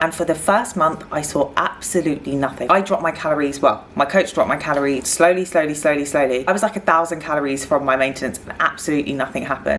And for the first month, I saw absolutely nothing. I dropped my calories, well, my coach dropped my calories slowly. I was like 1,000 calories from my maintenance and absolutely nothing happened.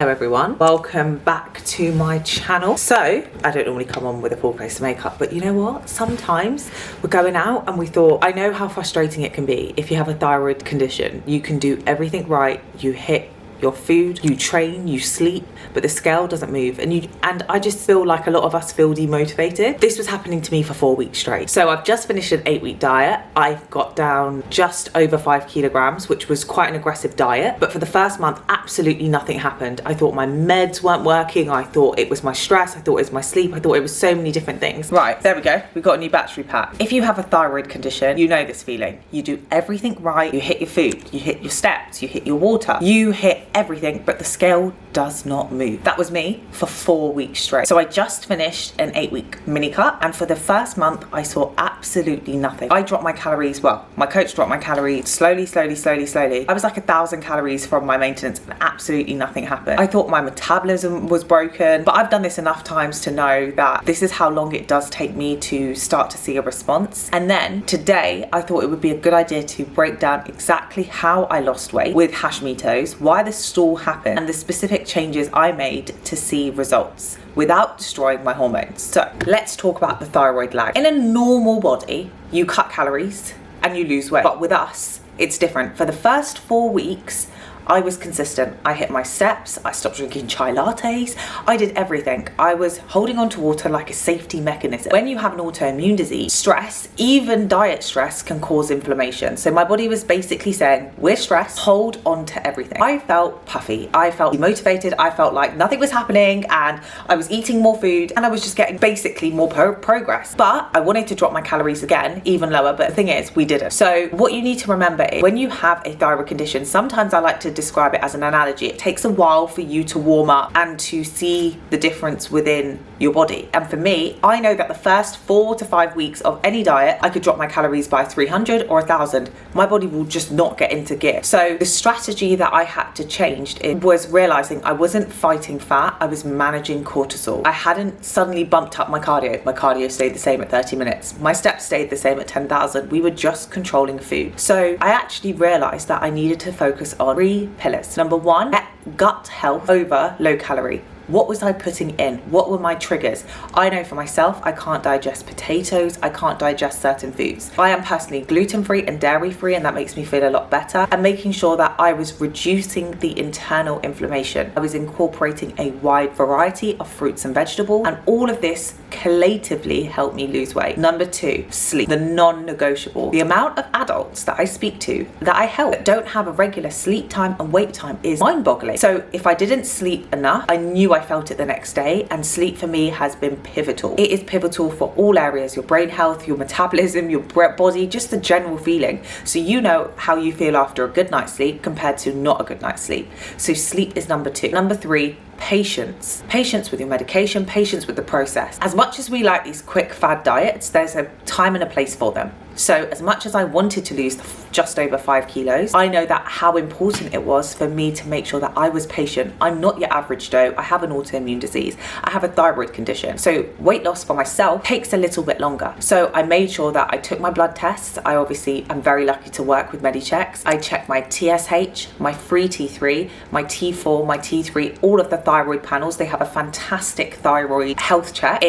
Hello everyone, welcome back to my channel. So, I don't normally come on with a full face of makeup, but you know what? Sometimes we're going out and we thought, I know how frustrating it can be if you have a thyroid condition. You can do everything right, you hit your food, you train, you sleep, but the scale doesn't move, and I just feel like a lot of us feel demotivated. This was happening to me for 4 weeks straight. So I've just finished an 8-week diet. I've got down just over 5 kilograms, which was quite an aggressive diet, but for the first month absolutely nothing happened. I thought my meds weren't working, I thought it was my stress, I thought it was my sleep, I thought it was so many different things. Right, there we go, we've got a new battery pack. If you have a thyroid condition, you know this feeling. You do everything right, you hit your food, you hit your steps, you hit your water, you hit everything, but the scale does not move. That was me for 4 weeks straight. So I just finished an 8-week mini cut, and for the first month I saw absolutely nothing. I dropped my calories, well, my coach dropped my calories slowly. I was like 1,000 calories from my maintenance and absolutely nothing happened. I thought my metabolism was broken, but I've done this enough times to know that this is how long it does take me to start to see a response. And then today I thought it would be a good idea to break down exactly how I lost weight with Hashimoto's, why the stall happened, and the specific changes I made to see results without destroying my hormones. So let's talk about the thyroid lag. In a normal body, you cut calories and you lose weight, but with us, it's different. For the first 4 weeks, I was consistent. I hit my steps, I stopped drinking chai lattes, I did everything. I was holding on to water like a safety mechanism. When you have an autoimmune disease, stress, even diet stress, can cause inflammation. So my body was basically saying, we're stressed, hold on to everything. I felt puffy, I felt demotivated, I felt like nothing was happening, and I was eating more food and I was just getting basically more progress. But I wanted to drop my calories again, even lower, but the thing is, we didn't. So what you need to remember is when you have a thyroid condition, sometimes I like to describe it as an analogy. It takes a while for you to warm up and to see the difference within your body. And for me, I know that the first 4 to 5 weeks of any diet, I could drop my calories by 300 or 1,000. My body will just not get into gear. So the strategy that I had to change was realizing I wasn't fighting fat, I was managing cortisol. I hadn't suddenly bumped up my cardio. My cardio stayed the same at 30 minutes. My steps stayed the same at 10,000. We were just controlling food. So I actually realized that I needed to focus on 3 pillars. Number 1, gut health over low calorie. What was I putting in? What were my triggers? I know for myself, I can't digest potatoes. I can't digest certain foods. I am personally gluten-free and dairy-free, and that makes me feel a lot better. And making sure that I was reducing the internal inflammation. I was incorporating a wide variety of fruits and vegetables, and all of this collectively helped me lose weight. Number 2, sleep. The non-negotiable. The amount of adults that I speak to that I help that don't have a regular sleep time and wake time is mind-boggling. So if I didn't sleep enough, I knew I felt it the next day, and sleep for me has been pivotal. It is pivotal for all areas, your brain health, your metabolism, your body, just the general feeling. So you know how you feel after a good night's sleep compared to not a good night's sleep. So sleep is number 2. Number 3, patience. Patience with your medication, patience with the process. As much as we like these quick fad diets, there's a time and a place for them. So as much as I wanted to lose just over 5 kilos, I know that how important it was for me to make sure that I was patient. I'm not your average Joe. I have an autoimmune disease. I have a thyroid condition. So weight loss for myself takes a little bit longer. So I made sure that I took my blood tests. I obviously am very lucky to work with MediChecks. I checked my TSH, my free T3, my T4, my T3, all of the thyroid panels. They have a fantastic thyroid health check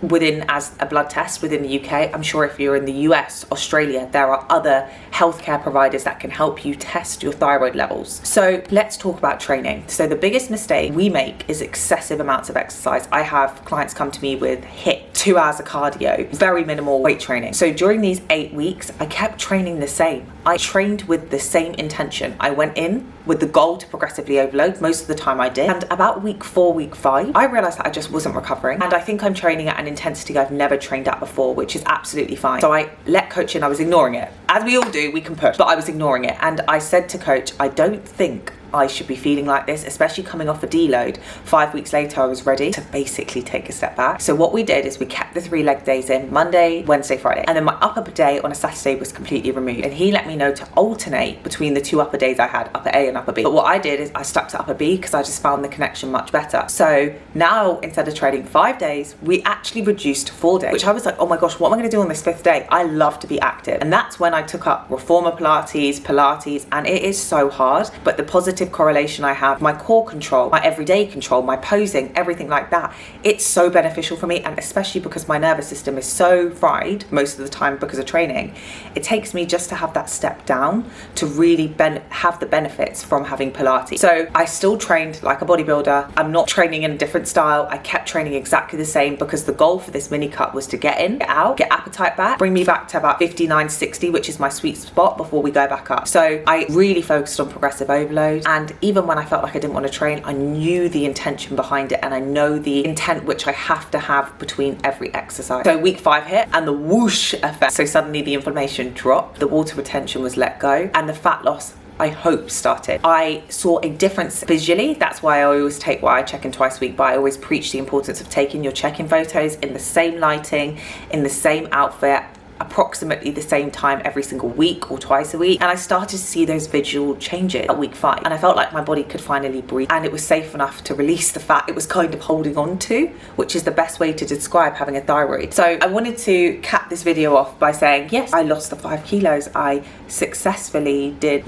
within as a blood test within the UK. I'm sure if you're in the US, Australia, there are other healthcare providers that can help you test your thyroid levels. So let's talk about training. So the biggest mistake we make is excessive amounts of exercise. I have clients come to me with HIIT, 2 hours of cardio, very minimal weight training. So during these 8 weeks, I kept training the same. I trained with the same intention. I went in with the goal to progressively overload. Most of the time I did. And about week 4, week 5, I realized that I just wasn't recovering. And I think I'm training at an intensity I've never trained at before, which is absolutely fine. So I let coach in, I was ignoring it. As we all do, we can push, but I was ignoring it. And I said to coach, I don't think I should be feeling like this, especially coming off a deload. 5 weeks later, I was ready to basically take a step back. So what we did is we kept the 3 leg days in, Monday, Wednesday, Friday, and then my upper day on a Saturday was completely removed. And he let me know to alternate between the 2 upper days I had, upper A and upper B. But what I did is I stuck to upper B because I just found the connection much better. So now instead of trading 5 days, we actually reduced to 4 days, which I was like, oh my gosh, what am I going to do on this 5th day? I love to be active. And that's when I took up reformer Pilates, and it is so hard. But the positive correlation I have, my core control, my everyday control, my posing, everything like that, it's so beneficial for me. And especially because my nervous system is so fried most of the time because of training, it takes me just to have that step down to really have the benefits from having Pilates. So I still trained like a bodybuilder. I'm not training in a different style. I kept training exactly the same because the goal for this mini cut was to get in, get out, get appetite back, bring me back to about 59, 60, which is my sweet spot before we go back up. So I really focused on progressive overload. And even when I felt like I didn't want to train, I knew the intention behind it, and I know the intent which I have to have between every exercise. So week 5 hit and the whoosh effect. So suddenly the inflammation dropped, the water retention was let go, and the fat loss, I hope, started. I saw a difference visually. That's why I always take what I check in twice a week, but I always preach the importance of taking your check-in photos in the same lighting, in the same outfit, approximately the same time every single week or twice a week. And I started to see those visual changes at week 5, and I felt like my body could finally breathe, and it was safe enough to release the fat it was kind of holding on to, which is the best way to describe having a thyroid. So I wanted to cap this video off by saying, yes, I lost the 5 kilos. I successfully did,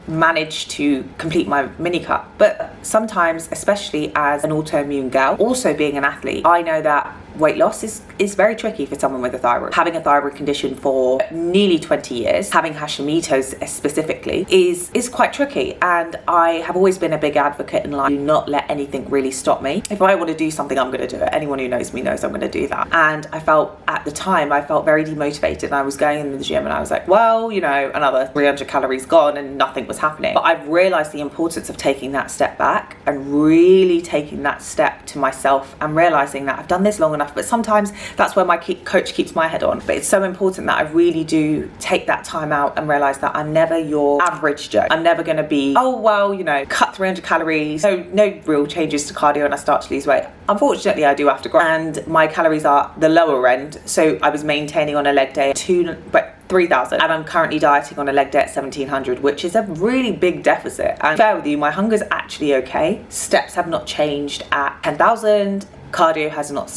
manage to complete my mini cut. But sometimes, especially as an autoimmune girl, also being an athlete, I know that weight loss is very tricky for someone with a thyroid. Having a thyroid condition for nearly 20 years, having Hashimoto's specifically, is quite tricky. And I have always been a big advocate in life, do not let anything really stop me. If I want to do something, I'm going to do it. Anyone who knows me knows I'm going to do that. And I felt at the time, I felt very demotivated, and I was going in the gym and I was like, well, another 300 calories gone and nothing was happening. But I've realized the importance of taking that step back and really taking that step to myself and realizing that I've done this long enough. But sometimes that's where my coach keeps my head on. But it's so important that I really do take that time out and realize that I'm never your average Joe. I'm never going to be, cut 300 calories, no real changes to cardio, and I start to lose weight. Unfortunately, I do have to grow, and my calories are the lower end. So I was maintaining on a leg day 3,000, and I'm currently dieting on a leg day at 1,700, which is a really big deficit. And fair with you, my hunger's actually okay. Steps have not changed at 10,000. Cardio has not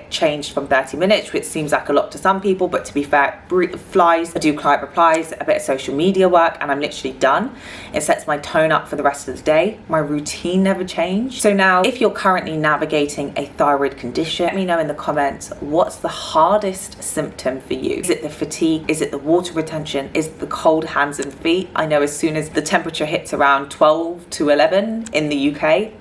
changed from 30 minutes, which seems like a lot to some people, but to be fair, flies. I do client replies, a bit of social media work, and I'm literally done. It sets my tone up for the rest of the day. My routine never changed. So now, if you're currently navigating a thyroid condition, let me know in the comments, what's the hardest symptom for you? Is it the fatigue? Is it the water retention? Is it the cold hands and feet? I know as soon as the temperature hits around 12 to 11 in the UK,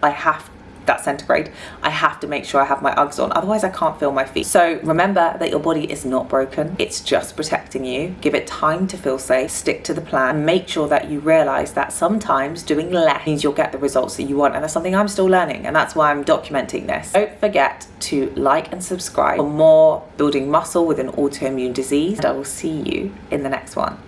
that's centigrade, I have to make sure I have my Uggs on, otherwise I can't feel my feet. So remember that your body is not broken, it's just protecting you. Give it time to feel safe, stick to the plan, and make sure that you realize that sometimes doing less means you'll get the results that you want. And that's something I'm still learning, and that's why I'm documenting this. Don't forget to like and subscribe for more building muscle with an autoimmune disease, and I will see you in the next one.